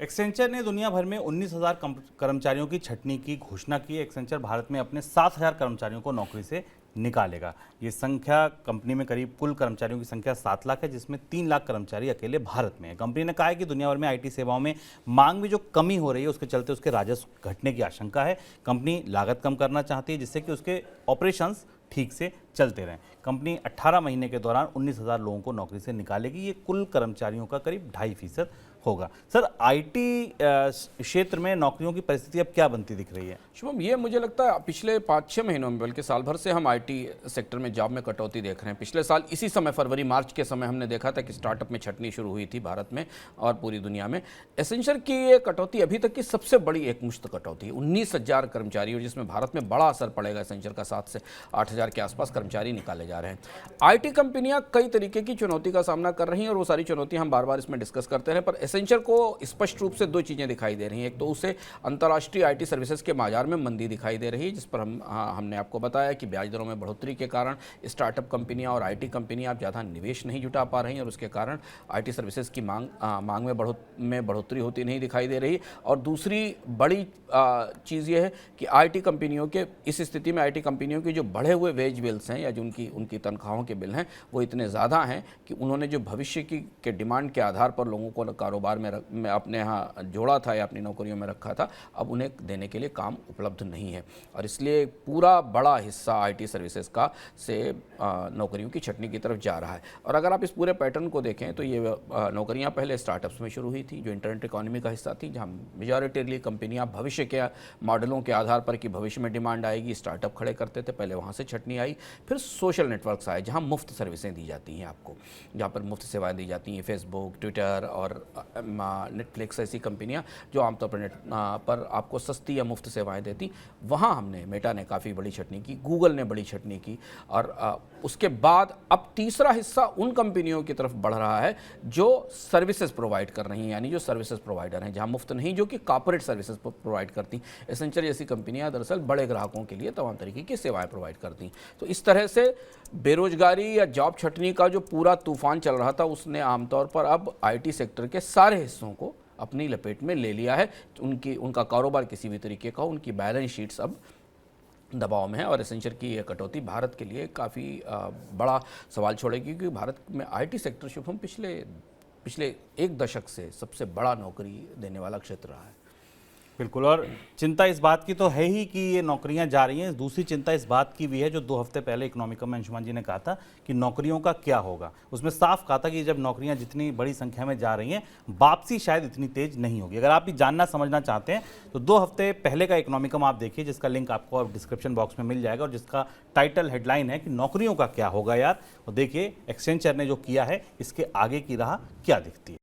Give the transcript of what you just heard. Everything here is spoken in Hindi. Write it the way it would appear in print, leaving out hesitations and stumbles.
एक्सेंचर ने दुनिया भर में 19,000 कर्मचारियों की छंटनी की घोषणा की। एक्सेंचर भारत में अपने 7,000 कर्मचारियों को नौकरी से निकालेगा। ये संख्या कंपनी में करीब कुल कर्मचारियों की संख्या 7 लाख है, जिसमें 3 लाख कर्मचारी अकेले भारत में है। कंपनी ने कहा है कि दुनिया भर में आईटी सेवाओं में मांग में जो कमी हो रही है उसके चलते उसके राजस्व घटने की आशंका है। कंपनी लागत कम करना चाहती है जिससे कि उसके ऑपरेशंस ठीक से चलते रहें। कंपनी 18 महीने के दौरान 19,000 लोगों को नौकरी से निकालेगी। ये कुल कर्मचारियों का करीब 2.5% होगा। सर, आईटी क्षेत्र में नौकरियों की परिस्थिति अब क्या बनती दिख रही है? शुभम, ये मुझे लगता है पिछले 5-6 महीनों में, बल्कि साल भर से हम आईटी सेक्टर में जॉब में कटौती देख रहे हैं। पिछले साल इसी समय फरवरी मार्च के समय हमने देखा था कि स्टार्टअप में छंटनी शुरू हुई थी भारत में और पूरी दुनिया में। एसेंचर की ये कटौती अभी तक की सबसे बड़ी एकमुश्त कटौती, 19,000 कर्मचारियों, जिसमें भारत में बड़ा असर पड़ेगा। एसेंचर का 7 से 8,000 के आसपास कर्मचारी निकाले जा रहे हैं। आईटी कंपनियां कई तरीके की चुनौती का सामना कर रही हैं और वो सारी चुनौतियां हम बार बार इसमें डिस्कस करते हैं, पर एसेंचर को स्पष्ट रूप से दो चीज़ें दिखाई दे रही हैं। एक तो उसे अंतर्राष्ट्रीय आईटी सर्विसेज के बाजार में मंदी दिखाई दे रही है, जिस पर हमने आपको बताया कि ब्याज दरों में बढ़ोतरी के कारण स्टार्टअप कंपनियां और आईटी कंपनियां अब ज़्यादा निवेश नहीं जुटा पा रही हैं और उसके कारण आईटी सर्विसेज की मांग में बढ़ोतरी होती नहीं दिखाई दे रही। और दूसरी बड़ी चीज़ ये है कि आईटी कंपनियों के इस स्थिति में आईटी कंपनियों की जो बढ़े हुए वेज बिल्स हैं या जो उनकी तनख्वाहों के बिल हैं वो इतने ज़्यादा हैं कि उन्होंने जो भविष्य के डिमांड के आधार पर लोगों को कारोबार में अपने यहाँ जोड़ा था या अपनी नौकरियों में रखा था, अब उन्हें देने के लिए काम उपलब्ध नहीं है और इसलिए पूरा बड़ा हिस्सा आईटी सर्विसेज का से नौकरियों की छंटनी की तरफ जा रहा है। और अगर आप इस पूरे पैटर्न को देखें तो ये नौकरियां पहले स्टार्टअप्स में शुरू हुई थी, जो इंटरनेट इकोनॉमी का हिस्सा थी, जहाँ मेजॉरिटीली कंपनियां भविष्य के मॉडलों के आधार पर कि भविष्य में डिमांड आएगी स्टार्टअप खड़े करते थे। पहले वहाँ से छंटनी आई, फिर सोशल नेटवर्क्स आए जहाँ मुफ्त सर्विसें दी जाती हैं आपको, जहाँ पर मुफ्त सेवाएँ दी जाती हैं। फेसबुक, ट्विटर और नेटफ्लिक्स ऐसी कंपनियां जो आमतौर पर पर आपको सस्ती या मुफ्त सेवाएं देती, वहां हमने मेटा ने काफ़ी बड़ी छंटनी की, गूगल ने बड़ी छंटनी की और उसके बाद अब तीसरा हिस्सा उन कंपनियों की तरफ बढ़ रहा है जो सर्विसेज प्रोवाइड कर रही हैं, यानी जो सर्विसेज प्रोवाइडर हैं, जहां मुफ्त नहीं, जो कि कॉर्पोरेट सर्विसेज प्रोवाइड करती। एसेंचर जैसी कंपनियां दरअसल बड़े ग्राहकों के लिए तमाम तरीके की सेवाएं प्रोवाइड करती। तो इस तरह से बेरोजगारी या जॉब छंटनी का जो पूरा तूफान चल रहा था उसने आमतौर पर अब आईटी सेक्टर के सारे हिस्सों को अपनी लपेट में ले लिया है। उनका कारोबार किसी भी तरीके का, उनकी बैलेंस शीट्स अब दबाव में है और एसेंचर की यह कटौती भारत के लिए काफ़ी बड़ा सवाल छोड़ेगी, क्योंकि भारत में आईटी सेक्टर शुभम पिछले एक दशक से सबसे बड़ा नौकरी देने वाला क्षेत्र रहा है। बिल्कुल, और चिंता इस बात की तो है ही कि ये नौकरियां जा रही हैं। दूसरी चिंता इस बात की भी है जो 2 हफ्ते पहले इकोनॉमिका में अंशुमान जी ने कहा था कि नौकरियों का क्या होगा। उसमें साफ कहा था कि जब नौकरियां जितनी बड़ी संख्या में जा रही हैं, वापसी शायद इतनी तेज नहीं होगी। अगर आप ये जानना समझना चाहते हैं तो 2 हफ्ते पहले का इकोनॉमिकम आप देखिए, जिसका लिंक आपको डिस्क्रिप्शन बॉक्स में मिल जाएगा और जिसका टाइटल हेडलाइन है कि नौकरियों का क्या होगा यार। और देखिए एक्सेंचर ने जो किया है इसके आगे की राह क्या दिखती है।